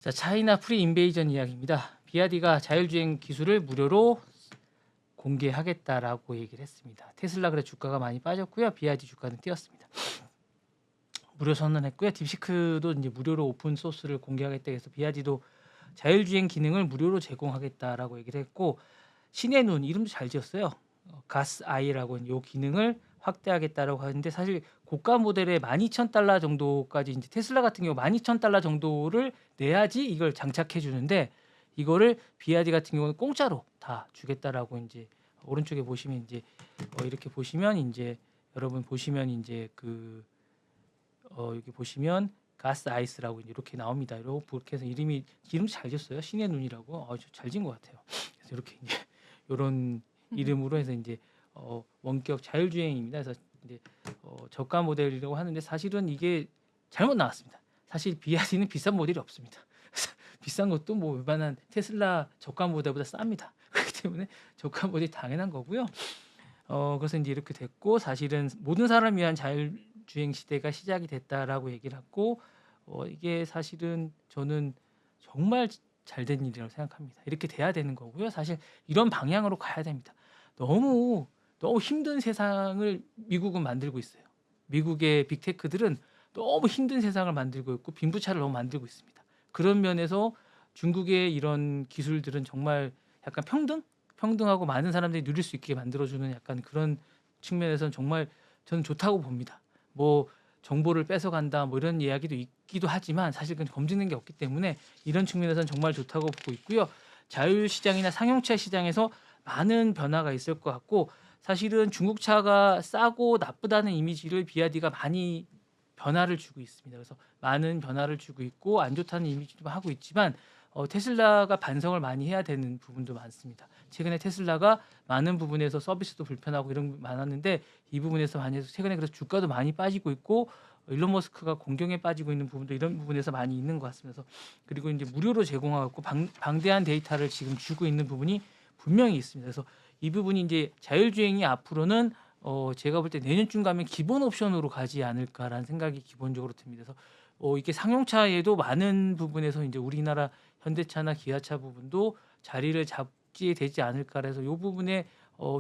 자, 차이나 프리 인베이전 이야기입니다. 비아디가 자율주행 기술을 무료로 공개하겠다라고 얘기를 했습니다. 테슬라 그래 주가가 많이 빠졌고요. 비아디 주가는 뛰었습니다. 무료 선언했고요. 딥시크도 이제 무료로 오픈 소스를 공개하겠다 해서 비아디도 자율주행 기능을 무료로 제공하겠다라고 얘기를 했고, 신의 눈 이름도 잘 지었어요. 가스 아이라고 이 기능을 확대하겠다라고 하는데, 사실 고가 모델에 12,000달러 정도까지, 이제 테슬라 같은 경우 12,000달러 정도를 내야지 이걸 장착해 주는데, 이거를 비아디 같은 경우는 공짜로 다 주겠다라고, 이제 오른쪽에 보시면 이제 이렇게 보시면 이제 여러분 보시면 이제 여기 보시면 가스 아이스라고 이렇게 나옵니다. 이렇게 해서 이름 잘 지었어요. 신의 눈이라고. 잘 지은 것 같아요. 그래서 이렇게 이제 이런 이름으로 해서 이제 원격 자율주행입니다. 그래서 이제 저가 모델이라고 하는데, 사실은 이게 잘못 나왔습니다. 사실 비아디는 비싼 모델이 없습니다. 비싼 것도 뭐 웬만한 테슬라 저가 모델보다 쌉니다. 그렇기 때문에 저가 모델이 당연한 거고요. 그래서 이제 이렇게 됐고, 사실은 모든 사람을 위한 자율주행 시대가 시작이 됐다라고 얘기를 하고, 이게 사실은 저는 정말 잘 된 일이라고 생각합니다. 이렇게 돼야 되는 거고요. 사실 이런 방향으로 가야 됩니다. 너무 힘든 세상을 미국은 만들고 있어요. 미국의 빅테크들은 너무 힘든 세상을 만들고 있고 빈부차를 너무 만들고 있습니다. 그런 면에서 중국의 이런 기술들은 정말 약간 평등하고 많은 사람들이 누릴 수 있게 만들어주는 약간 그런 측면에서는 정말 저는 좋다고 봅니다. 뭐 정보를 뺏어간다 뭐 이런 이야기도 있기도 하지만, 사실 그건 검증된 게 없기 때문에 이런 측면에서는 정말 좋다고 보고 있고요. 자율시장이나 상용차 시장에서 많은 변화가 있을 것 같고, 사실은 중국차가 싸고 나쁘다는 이미지를 비아디가 많이 변화를 주고 있습니다. 그래서 많은 변화를 주고 있고 안 좋다는 이미지도 하고 있지만, 테슬라가 반성을 많이 해야 되는 부분도 많습니다. 최근에 테슬라가 많은 부분에서 서비스도 불편하고 이런 게 많았는데, 이 부분에서 많이 최근에 그래서 주가도 많이 빠지고 있고, 일론 머스크가 공경에 빠지고 있는 부분도 이런 부분에서 많이 있는 것 같습니다. 그리고 이제 무료로 제공하고 방대한 데이터를 지금 주고 있는 부분이 분명히 있습니다. 그래서 이 부분이 이제 자율주행이 앞으로는 제가 볼 때 내년쯤 가면 기본 옵션으로 가지 않을까라는 생각이 기본적으로 듭니다. 그래서 이게 상용차에도 많은 부분에서 이제 우리나라 현대차나 기아차 부분도 자리를 잡게 되지 않을까 해서 이 부분에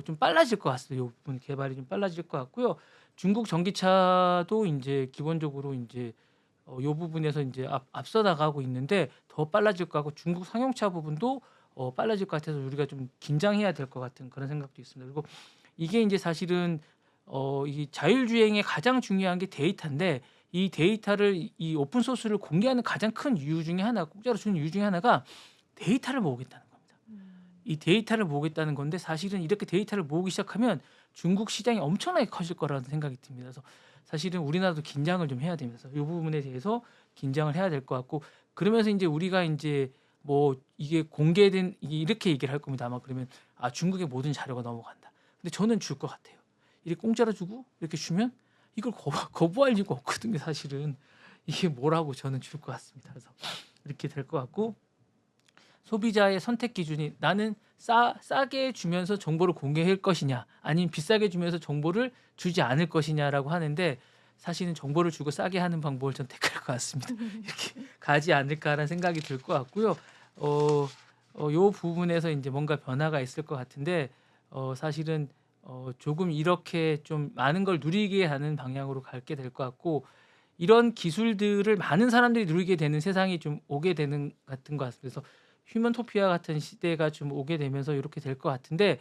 좀 빨라질 것 같습니다. 이 부분 개발이 좀 빨라질 것 같고요. 중국 전기차도 이제 기본적으로 이제 이 부분에서 이제 앞서 나가고 있는데 더 빨라질 것 같고, 중국 상용차 부분도 빨라질 것 같아서 우리가 좀 긴장해야 될 것 같은 그런 생각도 있습니다. 그리고 이게 이제 사실은 이 자율주행의 가장 중요한 게 데이터인데, 이 데이터를 이 오픈 소스를 공개하는 가장 큰 이유 중에 하나, 공짜로 주는 이유 중에 하나가 데이터를 모으겠다는 겁니다. 이 데이터를 모으겠다는 건데, 사실은 이렇게 데이터를 모으기 시작하면 중국 시장이 엄청나게 커질 거라는 생각이 듭니다. 그래서 사실은 우리나라도 긴장을 좀 해야 되면서 이 부분에 대해서 긴장을 해야 될 것 같고, 그러면서 이제 우리가 이제 뭐 이게 공개된 이렇게 얘기를 할 겁니다. 아마 그러면 중국의 모든 자료가 넘어간다. 근데 저는 줄 것 같아요. 이렇게 공짜로 주고 이렇게 주면 이걸 거부할 이유가 없거든요. 사실은 이게 뭐라고 저는 줄 것 같습니다. 그래서 이렇게 될 것 같고, 소비자의 선택 기준이 나는 싸게 주면서 정보를 공개할 것이냐, 아니면 비싸게 주면서 정보를 주지 않을 것이냐라고 하는데, 사실은 정보를 주고 싸게 하는 방법을 전 택할 것 같습니다. 이렇게 가지 않을까라는 생각이 들 것 같고요. 요 부분에서 이제 뭔가 변화가 있을 것 같은데, 사실은 조금 이렇게 좀 많은 걸 누리게 하는 방향으로 갈게 될 것 같고, 이런 기술들을 많은 사람들이 누리게 되는 세상이 좀 오게 되는 같은 것 같습니다. 그래서 휴먼토피아 같은 시대가 좀 오게 되면서 이렇게 될 것 같은데,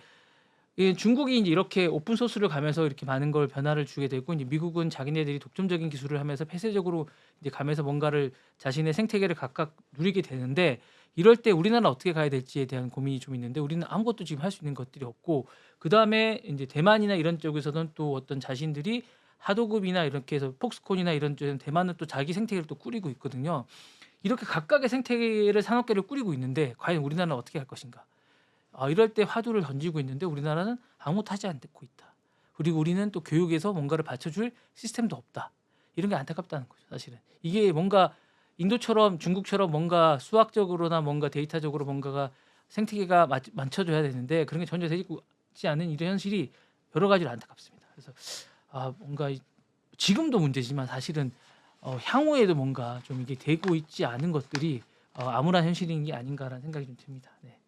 중국이 이제 이렇게 오픈 소스를 가면서 이렇게 많은 걸 변화를 주게 되고, 이제 미국은 자기네들이 독점적인 기술을 하면서 폐쇄적으로 이제 가면서 뭔가를 자신의 생태계를 각각 누리게 되는데, 이럴 때 우리나라는 어떻게 가야 될지에 대한 고민이 좀 있는데, 우리는 아무것도 지금 할 수 있는 것들이 없고, 그 다음에 이제 대만이나 이런 쪽에서는 또 어떤 자신들이 하도급이나 이렇게 해서 폭스콘이나 이런 쪽에는 대만은 또 자기 생태계를 또 꾸리고 있거든요. 이렇게 각각의 생태계를 산업계를 꾸리고 있는데, 과연 우리나라는 어떻게 할 것인가? 이럴 때 화두를 던지고 있는데 우리나라는 아무것도 하지 않고 있다. 그리고 우리는 또 교육에서 뭔가를 받쳐줄 시스템도 없다. 이런 게 안타깝다는 거죠. 사실은 이게 뭔가 인도처럼 중국처럼 뭔가 수학적으로나 뭔가 데이터적으로 뭔가가 생태계가 맞춰줘야 되는데, 그런 게 전혀 되지 않은 이런 현실이 여러 가지로 안타깝습니다. 그래서 뭔가 지금도 문제지만 사실은 향후에도 뭔가 좀 이게 되고 있지 않은 것들이 암울한 현실인 게 아닌가라는 생각이 좀 듭니다. 네.